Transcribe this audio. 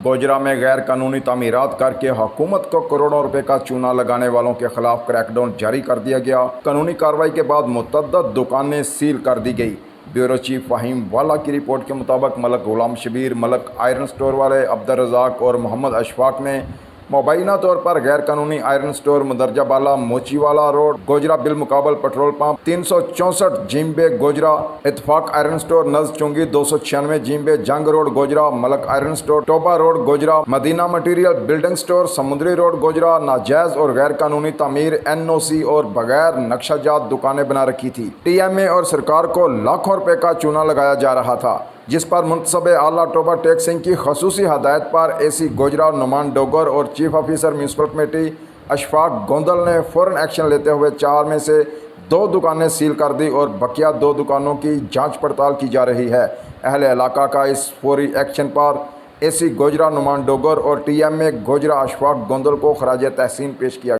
गोजरा में गैर कानूनी तामीरात करके हुकूमत को करोड़ों रुपए का चूना लगाने वालों के खिलाफ क्रैकडाउन जारी कर दिया गया। कानूनी कार्रवाई के बाद मुतअद्दिद दुकानें सील कर दी गई। ब्यूरो चीफ फ़हीम वाला की रिपोर्ट के मुताबिक मलक गुलाम शबीर, मलक आयरन स्टोर वाले अब्दुल रज़ाक और मोहम्मद अशफाक ने मुबैना तौर पर गैर कानूनी आयरन स्टोर मदरजा बाला मोचीवाला रोड गोजरा बिलमुकाबल पेट्रोल पंप 364 जिम्बे गोजरा, इत्तफाक आयरन स्टोर नज़ चुंगी 296 जिम्बे Jhang road Gojra, Malik iron store Toba road Gojra, Madina material building store Samundri road Gojra नाजायज और गैर कानूनी तामीर NOC और बगैर नक्शाजात दुकानें बना रखी थी। TMA और सरकार को लाखों रुपए का चूना लगाया जा रहा था, जिस पर मुंतसब आला टोबा टेक सिंह की खसूसी हदायत पर AC गोजरा नुमान डोगर और chief officer municipal committee Ashfaq Gondal ने फ़ौरन एक्शन लेते हुए 4 में से 2 दुकानें सील कर दी और बकिया 2 दुकानों की जांच पड़ताल की जा रही है। अहले इलाका का इस फौरी एक्शन पर AC गोजरा नुमान डोगर और TMA गोजरा अशफाक गोंदल को खराज तहसीन पेश किया।